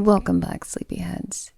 Welcome back, sleepyheads.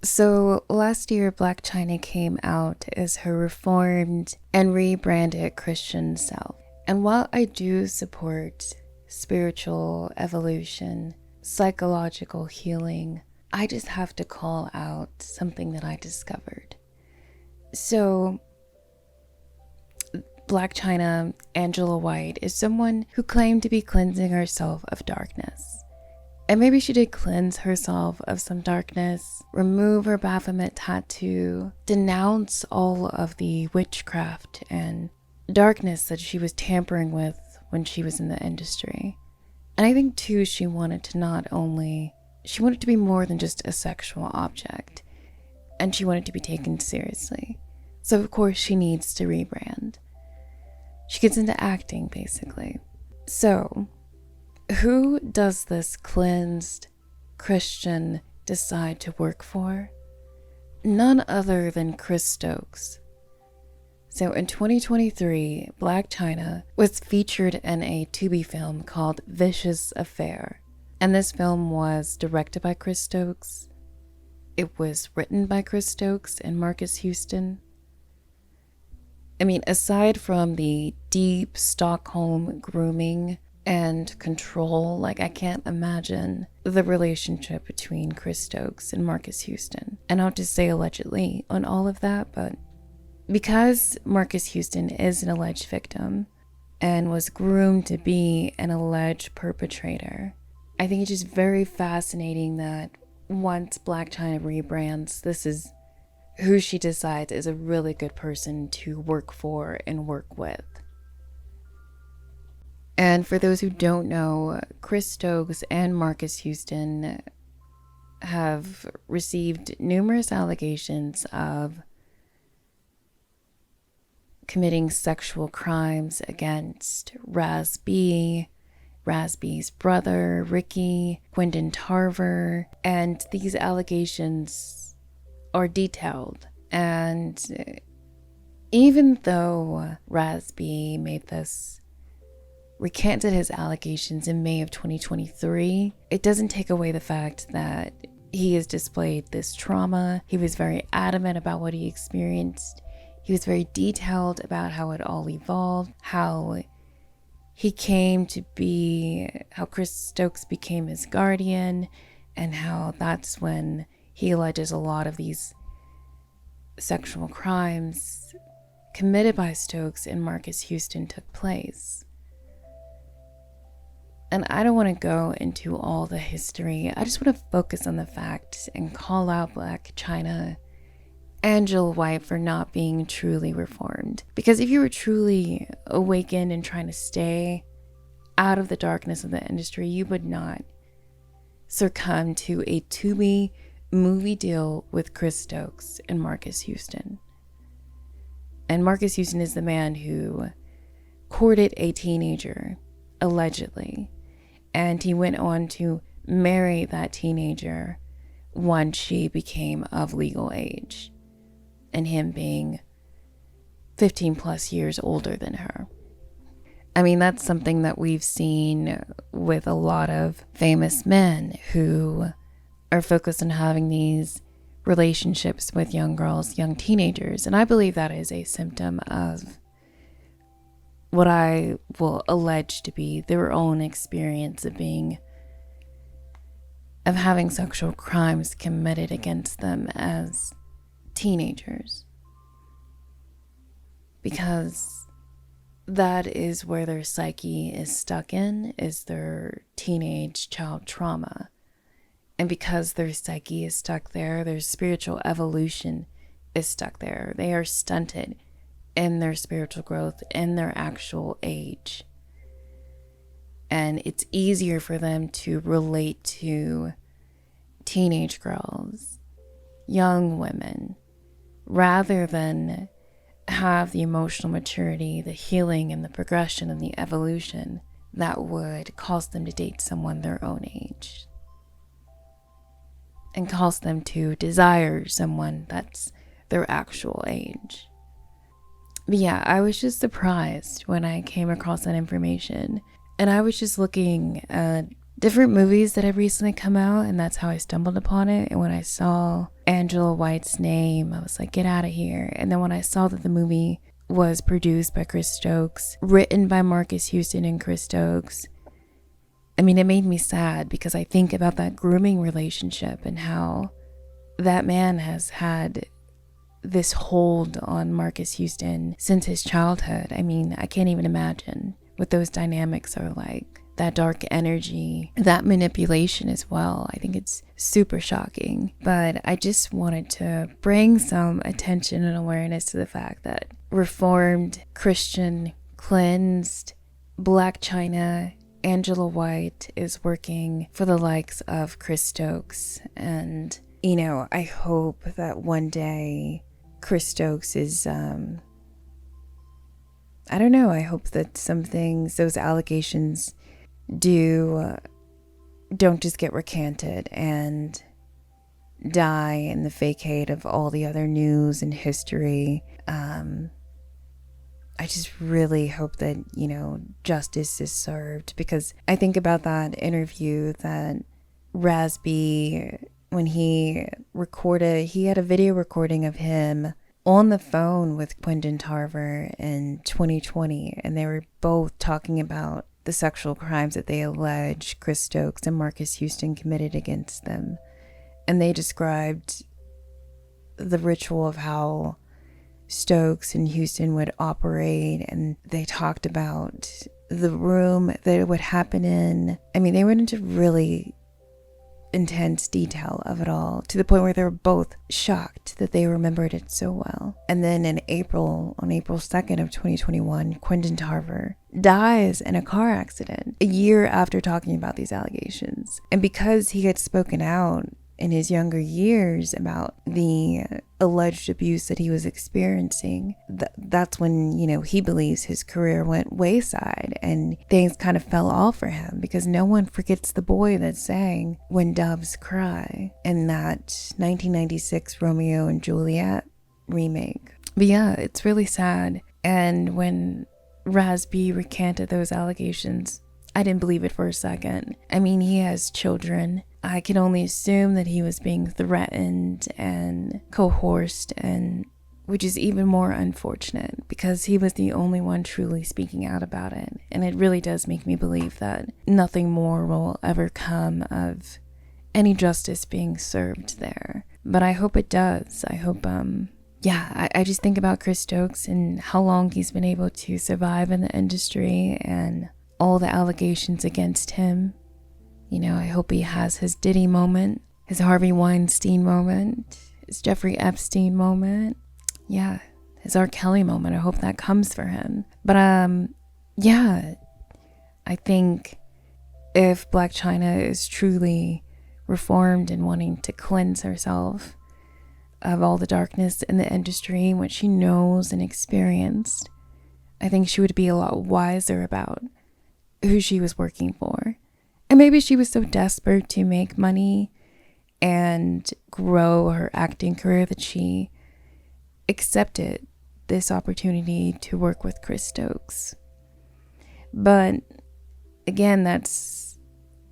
So, last year, Blac Chyna came out as her reformed and rebranded Christian self. And while I do support spiritual evolution, psychological healing, I just have to call out something that I discovered. So, Blac Chyna, Angela White, is someone who claimed to be cleansing herself of darkness. And maybe she did cleanse herself of some darkness, remove her Baphomet tattoo, denounce all of the witchcraft and darkness that she was tampering with when she was in the industry. And I think too, she wanted to be more than just a sexual object. And she wanted to be taken seriously. So of course she needs to rebrand. She gets into acting, basically. So, who does this cleansed Christian decide to work for? None other than Chris Stokes. So in 2023, Blac Chyna was featured in a Tubi film called Vicious Affair. And this film was directed by Chris Stokes. It was written by Chris Stokes and Marcus Houston. I mean, aside from the deep Stockholm grooming and control, I can't imagine the relationship between Chris Stokes and Marcus Houston. And I'll just say allegedly on all of that, but because Marcus Houston is an alleged victim and was groomed to be an alleged perpetrator, I think it's just very fascinating that once Blac Chyna rebrands, this is who she decides is a really good person to work for and work with. And for those who don't know, Chris Stokes and Marcus Houston have received numerous allegations of committing sexual crimes against Raz B, Raz B's brother, Ricky, Quentin Tarver, and these allegations are detailed. And even though Raz B recanted his allegations in May of 2023, it doesn't take away the fact that he has displayed this trauma. He was very adamant about what he experienced. He was very detailed about how it all evolved, how he came to be, how Chris Stokes became his guardian, and how that's when he alleges a lot of these sexual crimes committed by Stokes and Marcus Houston took place. And I don't want to go into all the history. I just want to focus on the facts and call out Blac Chyna, Angela White, for not being truly reformed. Because if you were truly awakened and trying to stay out of the darkness of the industry, you would not succumb to a Tubi movie deal with Chris Stokes and Marcus Houston. And Marcus Houston is the man who courted a teenager, allegedly. And he went on to marry that teenager once she became of legal age, and him being 15 plus years older than her. I mean, that's something that we've seen with a lot of famous men who are focused on having these relationships with young girls, young teenagers. And I believe that is a symptom of what I will allege to be their own experience of having sexual crimes committed against them as teenagers. Because that is where their psyche is stuck in, is their teenage child trauma. And because their psyche is stuck there, their spiritual evolution is stuck there. They are stunted in their spiritual growth, in their actual age. And it's easier for them to relate to teenage girls, young women, rather than have the emotional maturity, the healing, and the progression and the evolution that would cause them to date someone their own age. And cause them to desire someone that's their actual age. But yeah, I was just surprised when I came across that information. And I was just looking at different movies that have recently come out, and that's how I stumbled upon it. And when I saw Angela White's name, I was like, get out of here. And then when I saw that the movie was produced by Chris Stokes, written by Marcus Houston and Chris Stokes, I mean, it made me sad because I think about that grooming relationship and how that man has had this hold on Marcus Houston since his childhood. I mean, I can't even imagine what those dynamics are like. That dark energy, that manipulation as well. I think it's super shocking. But I just wanted to bring some attention and awareness to the fact that Reformed, Christian, cleansed, Blac Chyna, Angela White is working for the likes of Chris Stokes. And, you know, I hope that one day Chris Stokes is, I don't know, I hope that some things, those allegations don't just get recanted and die in the facade of all the other news and history. I just really hope that, you know, justice is served, because I think about that interview that Raz B, when he had a video recording of him on the phone with Quentin Tarver in 2020, and they were both talking about the sexual crimes that they allege Chris Stokes and Marcus Houston committed against them. And they described the ritual of how Stokes and Houston would operate, and they talked about the room that it would happen in. I mean, they went into really intense detail of it all, to the point where they were both shocked that they remembered it so well. And then on April 2nd of 2021, Quentin Tarver dies in a car accident a year after talking about these allegations. And because he had spoken out in his younger years about the alleged abuse that he was experiencing, that's when, you know, he believes his career went wayside and things kind of fell off for him, because no one forgets the boy that sang When Doves Cry in that 1996 Romeo and Juliet remake. But yeah, it's really sad. And when Raz B recanted those allegations, I didn't believe it for a second. I mean, he has children. I can only assume that he was being threatened and coerced, and which is even more unfortunate because he was the only one truly speaking out about it. And it really does make me believe that nothing more will ever come of any justice being served there. But I hope it does. I hope, I just think about Chris Stokes and how long he's been able to survive in the industry and all the allegations against him. You know, I hope he has his Diddy moment, his Harvey Weinstein moment, his Jeffrey Epstein moment. Yeah, his R. Kelly moment. I hope that comes for him. But, I think if Blac Chyna is truly reformed and wanting to cleanse herself of all the darkness in the industry, what she knows and experienced, I think she would be a lot wiser about who she was working for. And maybe she was so desperate to make money and grow her acting career that she accepted this opportunity to work with Chris Stokes. But again, that's,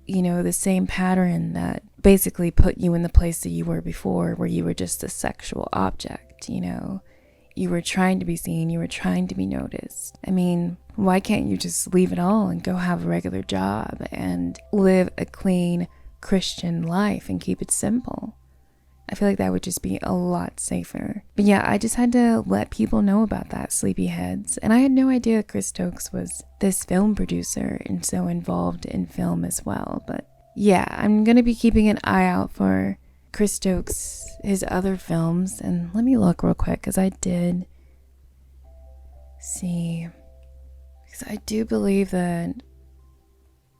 you know, the same pattern that basically put you in the place that you were before, where you were just a sexual object, you know. You were trying to be seen, you were trying to be noticed. I mean, why can't you just leave it all and go have a regular job and live a clean Christian life and keep it simple? I feel like that would just be a lot safer. But yeah, I just had to let people know about that, sleepyheads. And I had no idea Chris Stokes was this film producer and so involved in film as well. But yeah, I'm going to be keeping an eye out for Chris Stokes, his other films. And let me look real quick, because I did see, because I do believe that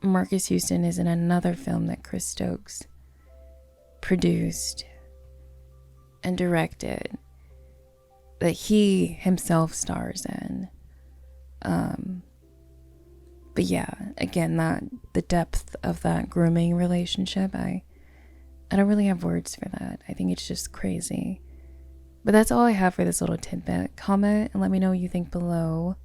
Marcus Houston is in another film that Chris Stokes produced and directed that he himself stars in. But yeah, again, that the depth of that grooming relationship, I don't really have words for that. I think it's just crazy. But that's all I have for this little tidbit. Comment and let me know what you think below.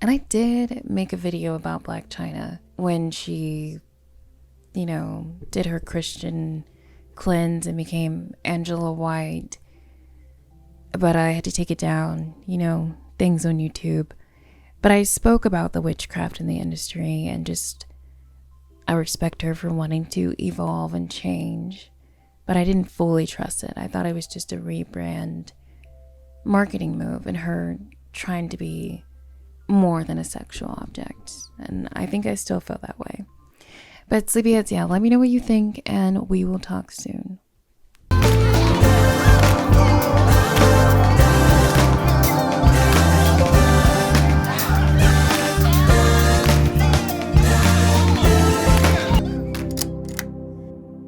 And I did make a video about Blac Chyna when she, did her Christian cleanse and became Angela White. But I had to take it down, things on YouTube. But I spoke about the witchcraft in the industry and just, I respect her for wanting to evolve and change. But I didn't fully trust it. I thought it was just a rebrand marketing move and her trying to be more than a sexual object. And I think I still feel that way. But Sleepyheads, yeah, let me know what you think and we will talk soon.